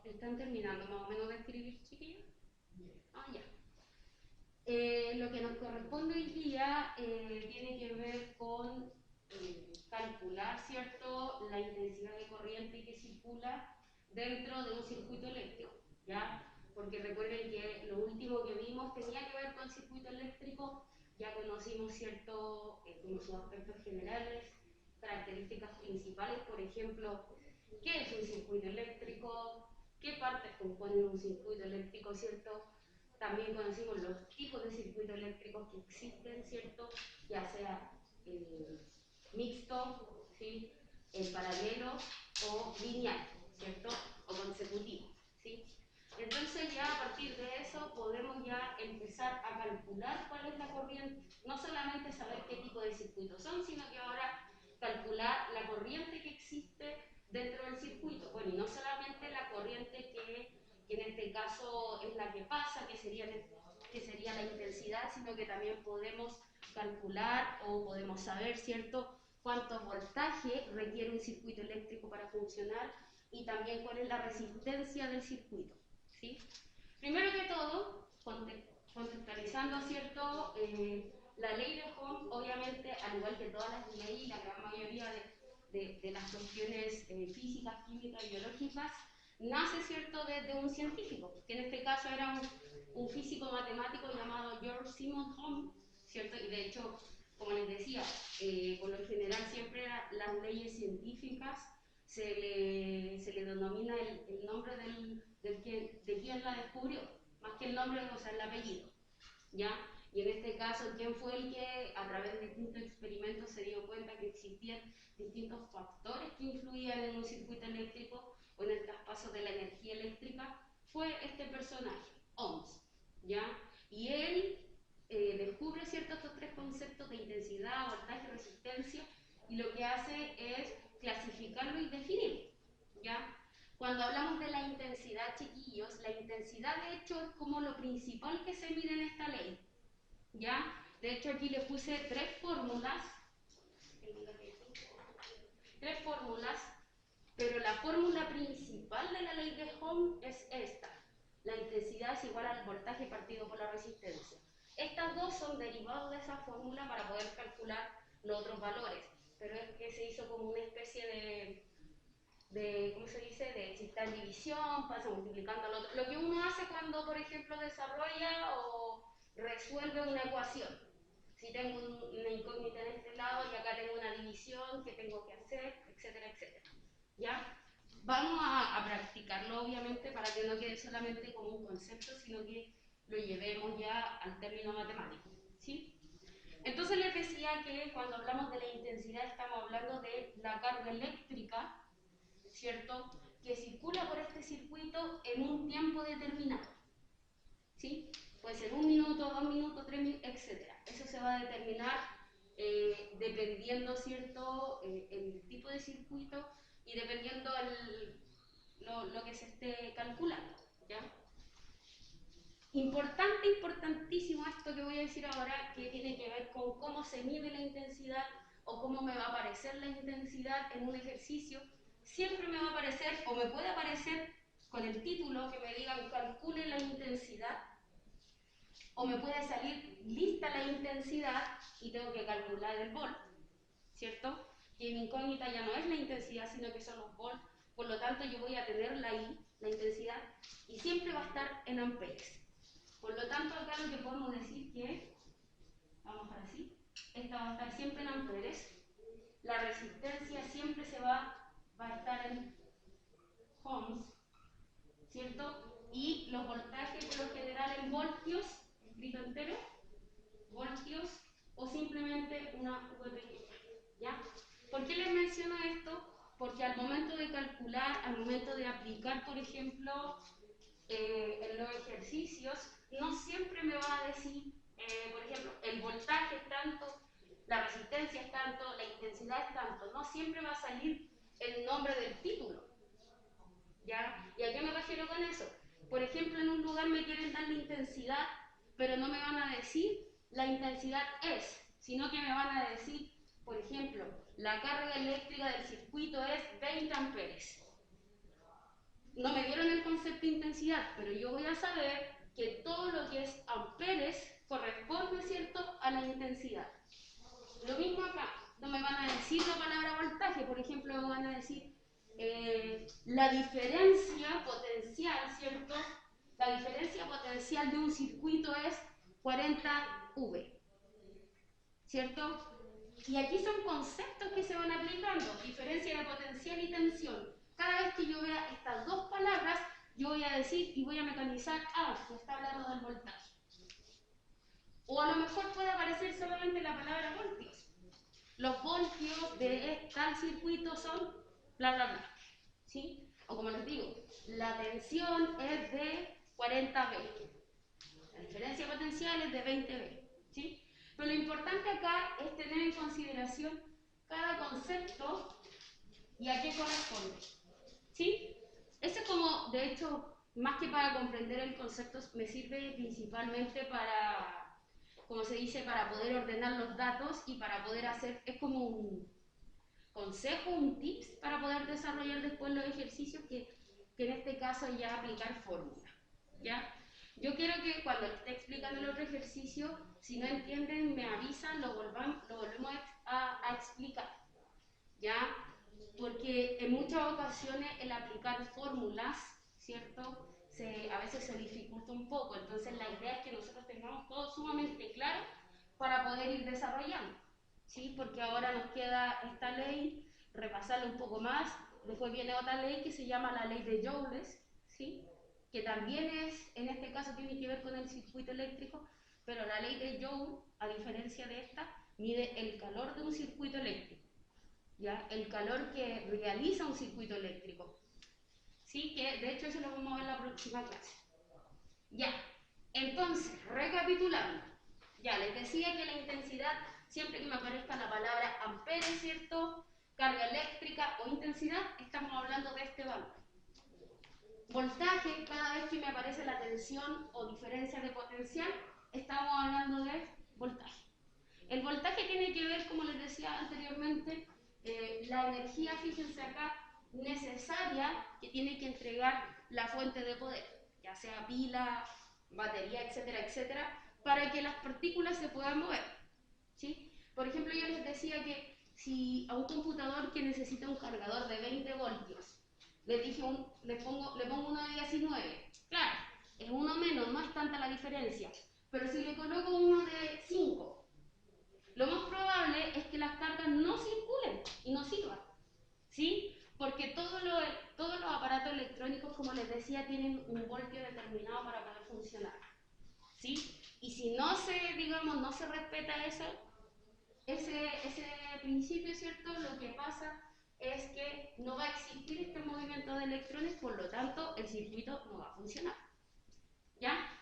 ¿Están terminando más o menos de escribir, chiquillos? Ah, ya. Lo que nos corresponde hoy día tiene que ver con calcular, ¿cierto?, la intensidad de corriente que circula dentro de un circuito eléctrico, ¿ya? Porque recuerden que lo último que vimos tenía que ver con circuito eléctrico, ya conocimos, ¿cierto?, como sus aspectos generales, características principales, por ejemplo, ¿qué es un circuito eléctrico? ¿Qué partes componen un circuito eléctrico, ¿cierto? También conocimos los tipos de circuitos eléctricos que existen, ¿cierto? Ya sea mixto, ¿sí? En paralelo o lineal, ¿cierto? O consecutivo, ¿sí? Entonces ya a partir de eso podemos ya empezar a calcular cuál es la corriente, no solamente saber qué tipo de circuitos son, sino que ahora calcular la corriente que existe dentro del circuito. Bueno, y no solamente la corriente que en este caso es la que pasa, que sería la intensidad, sino que también podemos calcular o podemos saber, ¿cierto?, cuánto voltaje requiere un circuito eléctrico para funcionar y también cuál es la resistencia del circuito, ¿sí? Primero que todo, contextualizando, ¿cierto?, la ley de Ohm, obviamente, al igual que todas las leyes, la gran mayoría de las cuestiones físicas, químicas y biológicas, nace, ¿cierto?, desde un científico, que en este caso era un físico matemático llamado George Simon Ohm, ¿cierto? Y de hecho, como les decía, por lo general siempre las leyes científicas se le denomina el nombre de quien la descubrió, más que el nombre, o sea, el apellido, ¿ya? Y en este caso, ¿quién fue el que a través de distintos experimentos se dio cuenta que existían distintos factores que influían en un circuito eléctrico o en el traspaso de la energía eléctrica? Fue este personaje, Ohms, ¿ya? Y él descubre, ¿cierto?, estos tres conceptos de intensidad, voltaje, resistencia, y lo que hace es clasificarlo y definirlo, ¿ya? Cuando hablamos de la intensidad, chiquillos, la intensidad de hecho es como lo principal que se mide en esta ley, ¿ya? De hecho aquí le puse tres fórmulas, pero la fórmula principal de la ley de Ohm es esta. La intensidad es igual al voltaje partido por la resistencia. Estas dos son derivados de esa fórmula para poder calcular los otros valores, pero es que se hizo como una especie ¿cómo se dice?, de si está en división, pasa multiplicando al otro. Lo que uno hace cuando, por ejemplo, desarrolla o resuelve una ecuación. Si tengo una incógnita en este lado y acá tengo una división, ¿qué tengo que hacer?, etcétera, etcétera. ¿Ya? Vamos a practicarlo, obviamente, para que no quede solamente como un concepto, sino que lo llevemos ya al término matemático, ¿sí? Entonces les decía que cuando hablamos de la intensidad estamos hablando de la carga eléctrica, ¿cierto?, que circula por este circuito en un tiempo determinado, ¿sí? Puede ser 1 minuto, 2 minutos, 3 minutos, etc. Eso se va a determinar dependiendo, ¿cierto?, el tipo de circuito y dependiendo lo que se esté calculando, ¿ya? Importante, importantísimo esto que voy a decir ahora, que tiene que ver con cómo se mide la intensidad o cómo me va a aparecer la intensidad en un ejercicio. Siempre me va a aparecer, o me puede aparecer con el título que me digan calcule la intensidad, o me puede salir lista la intensidad y tengo que calcular el volt, ¿cierto? Que mi incógnita ya no es la intensidad, sino que son los volts, por lo tanto yo voy a tener la intensidad, y siempre va a estar en amperes. Por lo tanto, acá lo que podemos decir que, vamos a ver así, esta va a estar siempre en amperes, la resistencia siempre va a estar en ohms, ¿cierto? Y los voltajes por lo general en voltios, escrito entero, voltios, o simplemente una V pequeña, ¿ya? ¿Por qué les menciono esto? Porque al momento de calcular, al momento de aplicar, por ejemplo, en los ejercicios, no siempre me va a decir, por ejemplo, el voltaje es tanto, la resistencia es tanto, la intensidad es tanto, no siempre va a salir el nombre del título, ¿ya? ¿Y a qué me refiero con eso? Por ejemplo, en un lugar me quieren dar la intensidad, pero no me van a decir la intensidad es, sino que me van a decir, por ejemplo, la carga eléctrica del circuito es 20 amperes. no me dieron el concepto de intensidad, pero yo voy a saber que todo lo que es amperes corresponde, ¿cierto?, a la intensidad. Lo mismo acá, no me van a decir la palabra voltaje, por ejemplo, me van a decir la diferencia potencial, ¿cierto? La diferencia potencial de un circuito es 40 V, ¿cierto? Y aquí son conceptos que se van aplicando, diferencia de potencial y tensión. Cada vez que yo vea estas dos palabras, yo voy a decir y voy a mecanizar, me está hablando del voltaje. O a lo mejor puede aparecer solamente la palabra voltios. Los voltios de tal circuito son bla, bla, bla. ¿Sí? O como les digo, la tensión es de 40 V. La diferencia potencial es de 20 V. ¿Sí? Pero lo importante acá es tener en consideración cada concepto y a qué corresponde. ¿Sí? Eso es como, de hecho, más que para comprender el concepto, me sirve principalmente para, como se dice, para poder ordenar los datos y para poder hacer, es como un consejo, un tips para poder desarrollar después los ejercicios que en este caso ya aplicar fórmula. ¿Ya? Yo quiero que cuando esté explicando el otro ejercicio, si no entienden, me avisan, lo volvemos a explicar. ¿Ya? Porque en muchas ocasiones el aplicar fórmulas, ¿cierto? A veces se dificulta un poco, entonces la idea es que nosotros tengamos todo sumamente claro para poder ir desarrollando, ¿sí? Porque ahora nos queda esta ley, repasarla un poco más, después viene otra ley que se llama la ley de Joules, ¿sí? Que también es, en este caso tiene que ver con el circuito eléctrico, pero la ley de Joule, a diferencia de esta, mide el calor de un circuito eléctrico. ¿Ya? El calor que realiza un circuito eléctrico. ¿Sí? Que de hecho eso lo vamos a ver en la próxima clase. Ya, entonces, recapitulando. Ya, les decía que la intensidad, siempre que me aparezca la palabra ampere, ¿cierto? Carga eléctrica o intensidad, estamos hablando de este valor. Voltaje, cada vez que me aparece la tensión o diferencia de potencial, estamos hablando de voltaje. El voltaje tiene que ver, como les decía anteriormente, la energía, fíjense acá, necesaria que tiene que entregar la fuente de poder, ya sea pila, batería, etcétera, etcétera, para que las partículas se puedan mover. ¿Sí? Por ejemplo, yo les decía que si a un computador que necesita un cargador de 20 voltios, le pongo uno de 19, claro, es uno menos, no es tanta la diferencia, pero si le coloco uno de 5, lo más probable es que las cargas no circulen y no sirvan, ¿sí? Porque todos los aparatos electrónicos, como les decía, tienen un voltio determinado para poder funcionar, ¿sí? Y si no se respeta ese principio, ¿cierto? Lo que pasa es que no va a existir este movimiento de electrones, por lo tanto, el circuito no va a funcionar, ¿ya?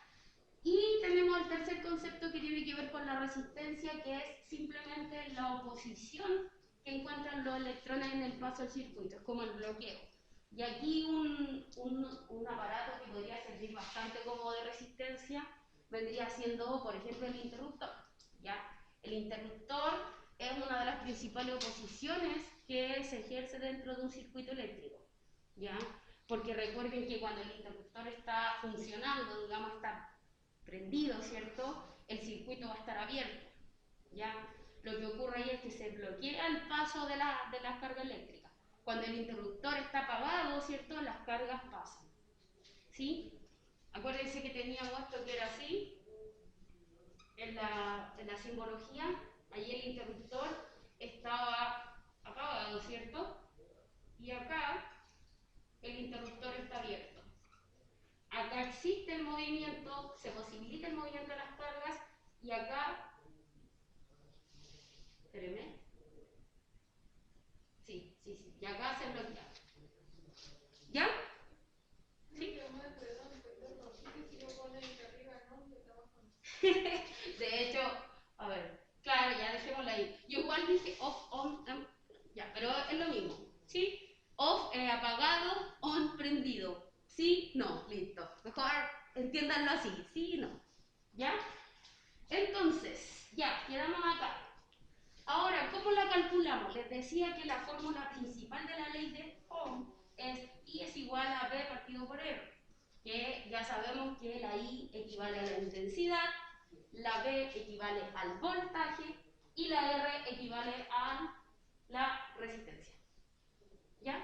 Y tenemos el tercer concepto que tiene que ver con la resistencia, que es simplemente la oposición que encuentran los electrones en el paso del circuito, es como el bloqueo. Y aquí un aparato que podría servir bastante como de resistencia vendría siendo, por ejemplo, el interruptor. ¿Ya? El interruptor es una de las principales oposiciones que se ejerce dentro de un circuito eléctrico. ¿Ya? Porque recuerden que cuando el interruptor está funcionando, digamos, está prendido, ¿cierto? El circuito va a estar abierto, ¿ya? Lo que ocurre ahí es que se bloquea el paso de la carga eléctrica. Cuando el interruptor está apagado, ¿cierto? Las cargas pasan, ¿sí? Acuérdense que teníamos esto que era así, en la simbología, allí el interruptor estaba apagado, ¿cierto? Y acá el interruptor está abierto. Acá existe el movimiento, se posibilita el movimiento de las cargas y acá, espérenme, sí, y acá se bloquea. ¿Ya? ¿Sí? De hecho, a ver, claro, ya dejémosla ahí. Yo igual dije off, on, ya, pero es lo mismo, ¿sí? Off, apagado, on, prendido. Sí, no, listo. Mejor entiéndanlo así, sí, no. ¿Ya? Entonces, ya, quedamos acá. Ahora, ¿cómo la calculamos? Les decía que la fórmula principal de la ley de Ohm es I es igual a B partido por R, que ya sabemos que la I equivale a la intensidad, la B equivale al voltaje y la R equivale a la resistencia. ¿Ya?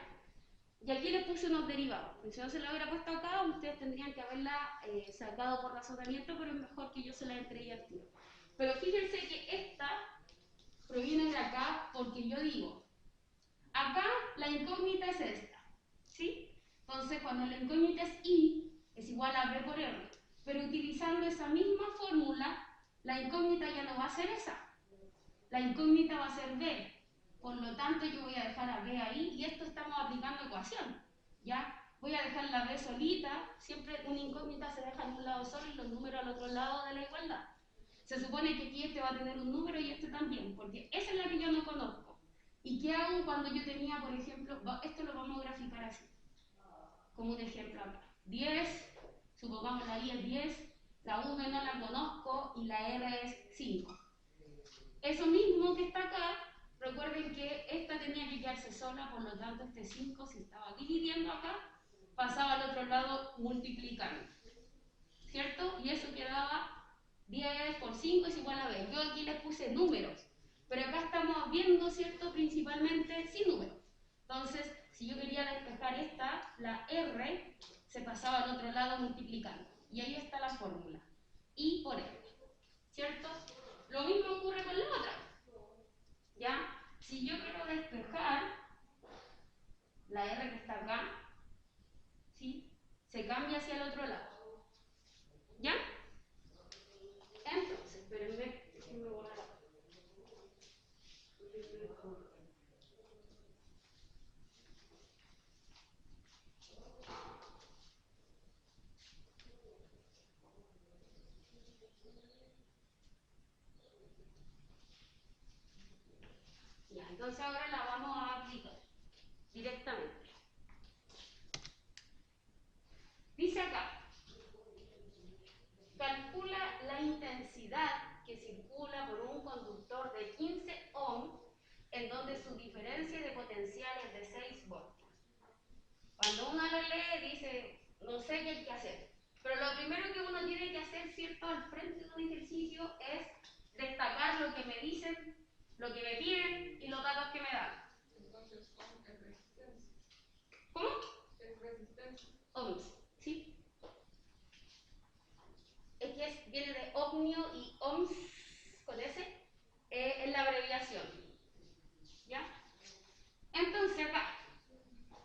Y aquí les puse unos derivados. Si no se la hubiera puesto acá, ustedes tendrían que haberla sacado por razonamiento, pero es mejor que yo se la entregue al tiro. Pero fíjense que esta proviene de acá porque yo digo, acá la incógnita es esta, ¿sí? Entonces, cuando la incógnita es I, es igual a B por R. Pero utilizando esa misma fórmula, la incógnita ya no va a ser esa. La incógnita va a ser B. Por lo tanto, yo voy a dejar a B ahí, y esto estamos aplicando ecuación, ¿ya? Voy a dejar la B solita, siempre una incógnita se deja en un lado solo y los números al otro lado de la igualdad. Se supone que aquí este va a tener un número y este también, porque esa es la que yo no conozco. ¿Y qué hago cuando yo tenía, por ejemplo, esto lo vamos a graficar así, como un ejemplo acá? 10, supongamos la I es 10, la 1 no la conozco y la R es 5. Eso mismo que está acá, recuerden que esta tenía que quedarse sola, por lo tanto este 5, si estaba dividiendo acá, pasaba al otro lado multiplicando, ¿cierto? Y eso quedaba 10 por 5 es igual a B. Yo aquí les puse números, pero acá estamos viendo, ¿cierto? Principalmente sin números. Entonces, si yo quería despejar esta, la R se pasaba al otro lado multiplicando. Y ahí está la fórmula. I por R, ¿cierto? Lo mismo ocurre con la otra. ¿Ya? Si yo quiero despejar la R que está acá, ¿sí? Se cambia hacia el otro lado. ¿Ya? Entonces, espérenme, déjenme borrar la... Ya, entonces ahora la vamos a aplicar directamente. Dice acá, calcula la intensidad que circula por un conductor de 15 ohms en donde su diferencia de potencial es de 6 voltios. Cuando uno lo lee dice, no sé qué hay que hacer, pero lo primero que uno tiene que hacer, ¿cierto?, al frente de un ejercicio es destacar lo que me dicen, lo que me piden y los datos que me dan. Entonces, ohm es resistencia. ¿Cómo? Es resistencia. Ohms, ¿sí? Es que viene de ohmio y ohms con S, es la abreviación. ¿Ya? Entonces acá,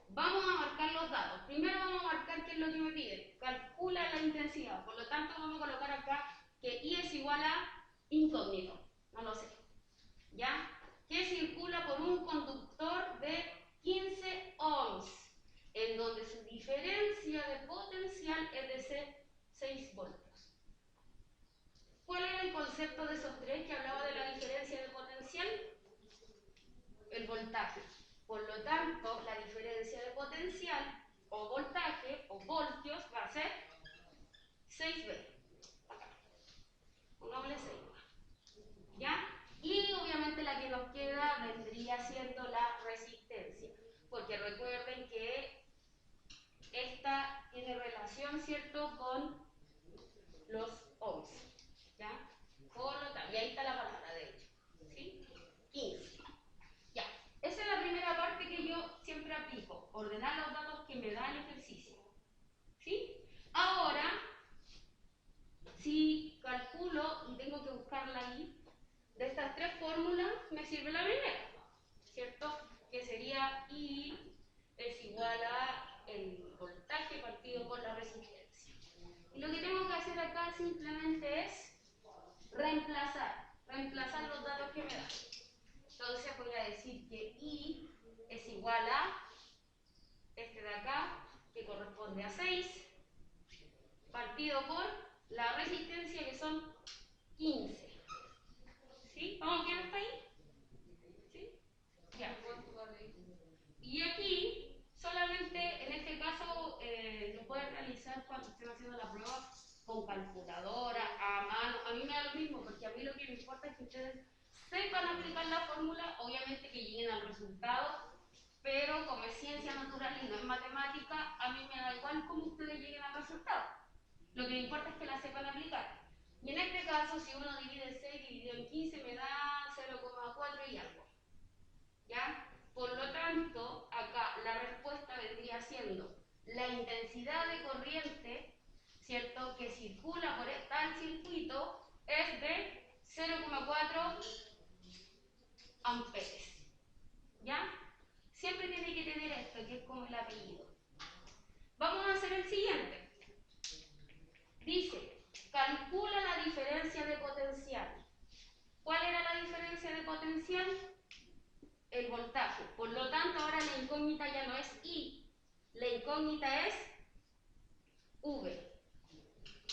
vamos a marcar los datos. Primero vamos a marcar qué es lo que me piden. Calcula la intensidad. Por lo tanto, vamos a colocar acá que I es igual a incógnito. No lo sé. ¿Ya? Que circula por un conductor de 15 ohms, en donde su diferencia de potencial es de 6 voltios. ¿Cuál era el concepto de esos tres que hablaba de la diferencia de potencial? El voltaje. Por lo tanto, la diferencia de potencial o voltaje o voltios va a ser 6V. Pongámosle 6. ¿Ya? Y obviamente la que nos queda vendría siendo la resistencia. Porque recuerden que esta tiene relación, ¿cierto?, con los ohms. ¿Ya? Por lo tanto, y ahí está la palabra, de hecho. ¿Sí? 15. Ya. Esa es la primera parte que yo siempre aplico. Ordenar los datos que me da el ejercicio. ¿Sí? Ahora, si calculo y tengo que buscarla ahí, de estas tres fórmulas me sirve la primera, ¿cierto? Que sería I es igual a el voltaje partido por la resistencia. Y lo que tengo que hacer acá simplemente es reemplazar los datos que me dan. Entonces voy a decir que I es igual a este de acá, que corresponde a 6, partido por la resistencia, que son 15. ¿Sí? ¿Vamos bien hasta ahí? ¿Sí? Ya. Y aquí, solamente en este caso, lo pueden realizar cuando estén haciendo la prueba con calculadora, a mano. A mí me da lo mismo, porque a mí lo que me importa es que ustedes sepan aplicar la fórmula, obviamente que lleguen al resultado, pero como es ciencia natural y no es matemática, a mí me da igual cómo ustedes lleguen al resultado. Lo que me importa es que la sepan aplicar. Y en este caso, si uno divide 6 dividido en 15, me da 0,4 y algo. ¿Ya? Por lo tanto, acá la respuesta vendría siendo la intensidad de corriente, ¿cierto?, que circula por tal circuito es de 0,4 amperes. ¿Ya? Siempre tiene que tener esto, que es como el apellido. Vamos a hacer el siguiente. Dice, calcula la diferencia de potencial. ¿Cuál era la diferencia de potencial? El voltaje. Por lo tanto, ahora la incógnita ya no es I, la incógnita es V.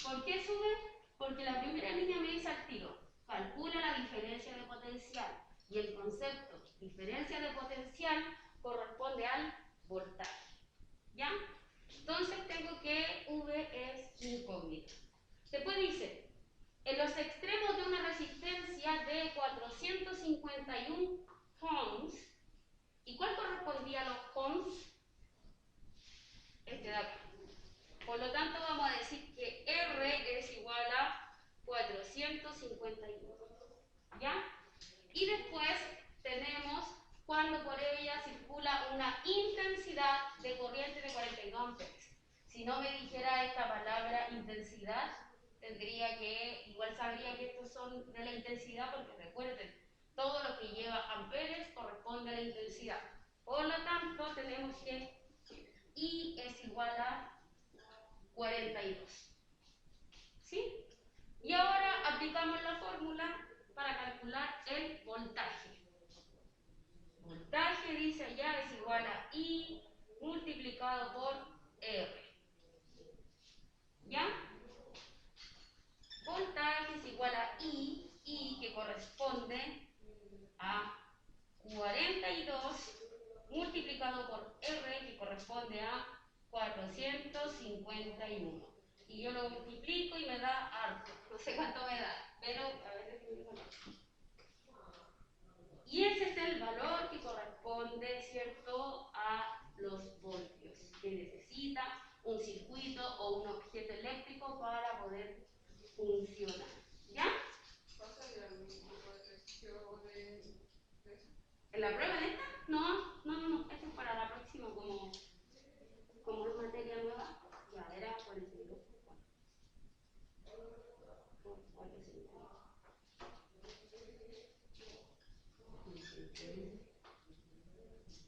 ¿Por qué es V? Porque la primera línea me dice al tiro, calcula la diferencia de potencial. Y el concepto diferencia de potencial corresponde al voltaje. ¿Ya? Entonces tengo que V es incógnita. Después dice, en los extremos de una resistencia de 451 ohms, ¿y cuál correspondía a los ohms? Este de acá. Por lo tanto, vamos a decir que R es igual a 451. ¿Ya? Y después tenemos cuando por ella circula una intensidad de corriente de 42 amperes. Si no me dijera esta palabra intensidad, tendría que, igual sabría que estos son de la intensidad, porque recuerden, todo lo que lleva amperes corresponde a la intensidad. Por lo tanto, tenemos que I es igual a 42. ¿Sí? Y ahora aplicamos la fórmula para calcular el voltaje. Voltaje, dice allá, es igual a I multiplicado por R. ¿Ya? Voltaje es igual a I que corresponde a 42 multiplicado por R que corresponde a 451. Y yo lo multiplico y me da harto. No sé cuánto me da, pero a veces me da harto. Y ese es el valor que corresponde, ¿cierto?, a los voltios que necesita un circuito o un objeto eléctrico para poder funcionar. ¿Ya? ¿Pasa el mismo ejercicio de eso? ¿En la prueba de esta? No. Esto es para la próxima, como es materia nueva. Ya, era 42.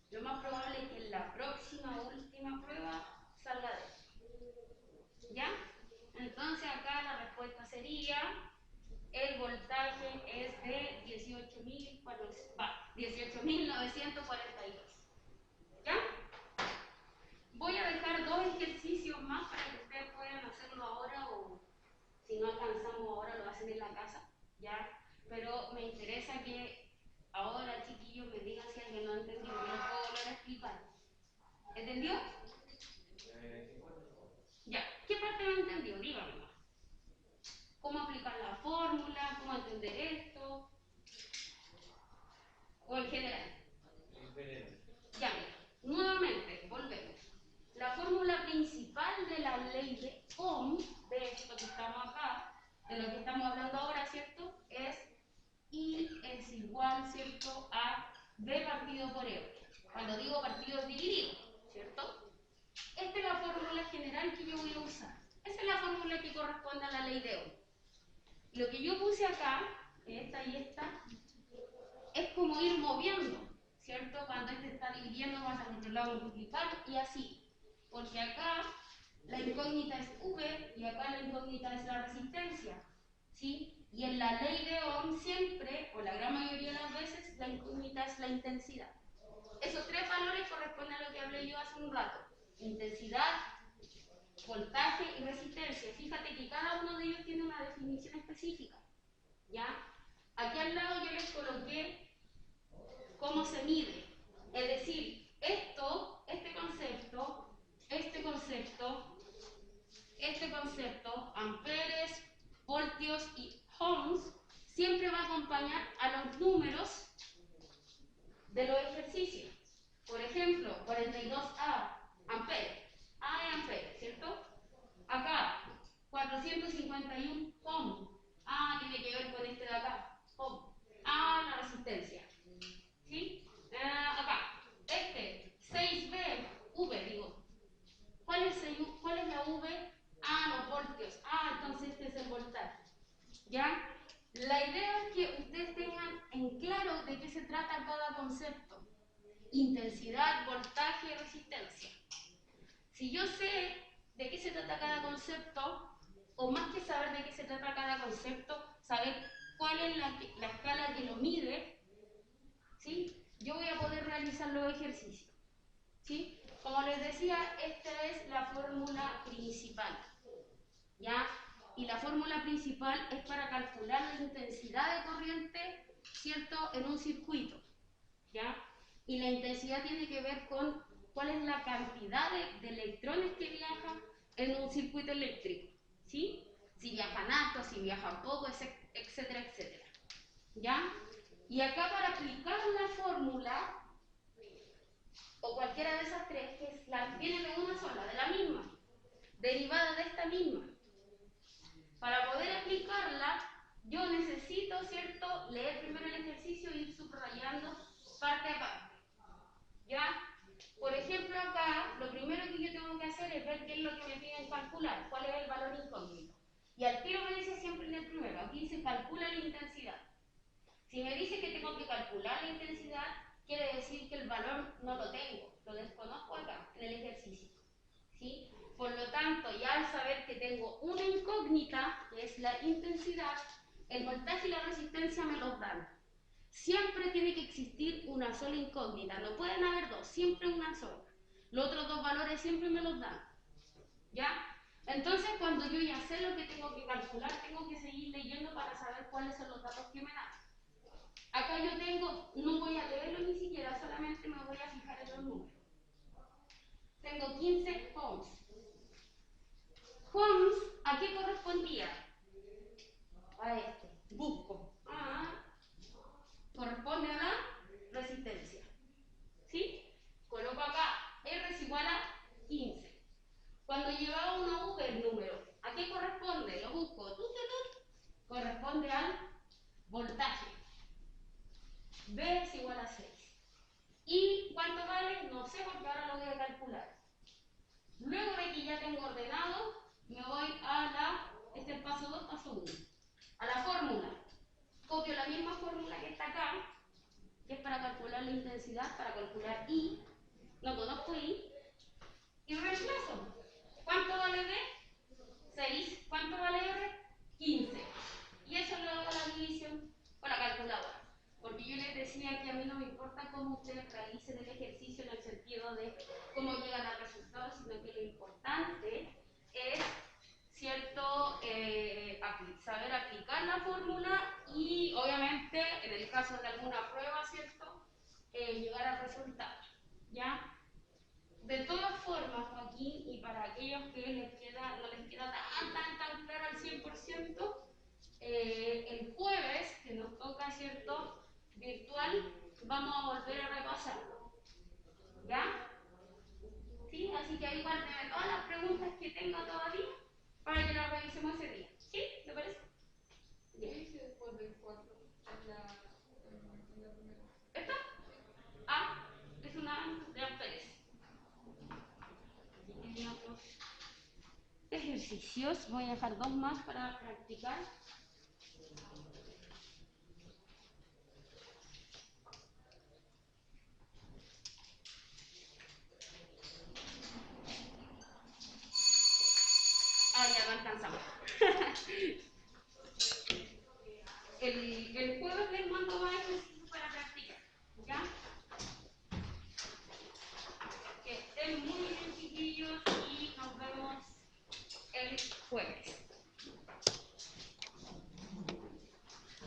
Lo más probable es que en la próxima última prueba salga de esto. ¿Ya? Entonces acá la respuesta sería, el voltaje es de 18.942. ¿Ya? Voy a dejar dos ejercicios más para que ustedes puedan hacerlo ahora, o si no alcanzamos ahora lo hacen en la casa. ¿Ya? Pero me interesa que ahora, chiquillos, me digan si alguien no ha entendido. Yo les puedo volver a explicar. ¿Entendió? Ya. ¿Qué parte no entendió? Díganme más. ¿Cómo aplicar la fórmula? ¿Cómo entender esto? ¿O en general? En general. Ya, mira. Nuevamente, volvemos. La fórmula principal de la ley de Ohm, de esto que estamos acá, de lo que estamos hablando ahora, ¿cierto?, es I es igual, ¿cierto?, a B partido por E. Cuando digo partido es dividido, ¿cierto? Esta es la fórmula general que yo voy a usar. Esa es la fórmula que corresponde a la ley de Ohm. Lo que yo puse acá, esta y esta, es como ir moviendo, ¿cierto? Cuando este está dividiendo, vas al otro lado multiplicar y así. Porque acá la incógnita es V y acá la incógnita es la resistencia, ¿sí? Y en la ley de Ohm siempre, o la gran mayoría de las veces, la incógnita es la intensidad. Esos tres valores corresponden a lo que hablé yo hace un rato. Intensidad, voltaje y resistencia. Fíjate que cada uno de ellos tiene una definición específica. ¿Ya? Aquí al lado yo les coloqué cómo se mide. Es decir, este concepto, amperes, voltios y ohms, siempre va a acompañar a los números de los ejercicios. Por ejemplo, 42A amperes. A es amperes, ¿cierto? Acá, 451 ohm. A tiene que ver con este de acá, ohm. A la resistencia. ¿Sí? Acá, este, 6V, V digo. ¿Cuál es la V? Los voltios. Entonces este es el voltaje. ¿Ya? La idea es que ustedes tengan en claro de qué se trata cada concepto. Intensidad, voltaje y resistencia. Si yo sé de qué se trata cada concepto, o más que saber de qué se trata cada concepto, saber cuál es la escala que lo mide, ¿sí? Yo voy a poder realizar los ejercicios. ¿Sí? Como les decía, esta es la fórmula principal. ¿Ya? Y la fórmula principal es para calcular la intensidad de corriente, ¿cierto?, en un circuito. ¿Ya? Y la intensidad tiene que ver con cuál es la cantidad de electrones que viajan en un circuito eléctrico. ¿Sí? Si viajan harto, si viajan poco, etcétera, etcétera. ¿Ya? Y acá para aplicar la fórmula, o cualquiera de esas tres, que viene de una sola, de la misma, derivada de esta misma. Para poder aplicarla, yo necesito, ¿cierto?, leer primero el ejercicio e ir subrayando parte a parte. ¿Ya? Por ejemplo, acá, lo primero que yo tengo que hacer es ver qué es lo que me piden calcular, cuál es el valor incógnito. Y al tiro me dice siempre en el primero, aquí se calcula la intensidad. Si me dice que tengo que calcular la intensidad, quiere decir que el valor no lo tengo, lo desconozco acá, en el ejercicio. ¿Sí? Por lo tanto, ya al saber que tengo una incógnita, que es la intensidad, el voltaje y la resistencia me los dan. Siempre tiene que existir una sola incógnita, no pueden haber dos, siempre una sola. Los otros dos valores siempre me los dan. ¿Ya? Entonces, cuando yo ya sé lo que tengo que calcular, tengo que seguir leyendo para saber cuáles son los datos que me dan. Acá yo tengo, no voy a leerlo ni siquiera, solamente me voy a fijar en los números. Tengo 15 ohms. Ohms, ¿a qué correspondía? A este. Busco. Corresponde a la resistencia. ¿Sí? Coloco acá. R es igual a 15. Cuando llevaba una V el número, ¿a qué corresponde? Lo busco. Corresponde al voltaje. B es igual a 6. ¿Y cuánto vale? No sé porque ahora lo voy a calcular. Luego de que ya tengo ordenado, me voy a este es el paso 2, paso 1. A la fórmula. Copio la misma fórmula que está acá, que es para calcular la intensidad, para calcular I. No conozco I. Y reemplazo. ¿Cuánto vale D? 6. ¿Cuánto vale R? 15. Y eso lo hago la división con la calculadora. Porque yo les decía que a mí no me importa cómo ustedes realicen el ejercicio en el sentido de cómo llegan al resultado, sino que lo importante es, ¿cierto?, saber aplicar la fórmula y, obviamente, en el caso de alguna prueba, ¿cierto?, llegar al resultado. ¿Ya? De todas formas, Joaquín, y para aquellos que no les queda tan claro al 100%, el jueves, que nos toca, ¿cierto?, virtual, vamos a volver a repasarlo. ¿Ya? ¿Sí? Así que ahí guárdeme todas las preguntas que tenga todavía para que las revisemos ese día. ¿Sí? ¿Te parece? ¿Qué dice después del 4? En la primera. ¿Esta? Es una de amperes. Aquí tenemos dos ejercicios. Voy a dejar dos más para practicar. Ya no alcanzamos. El jueves les mando más ejercicios.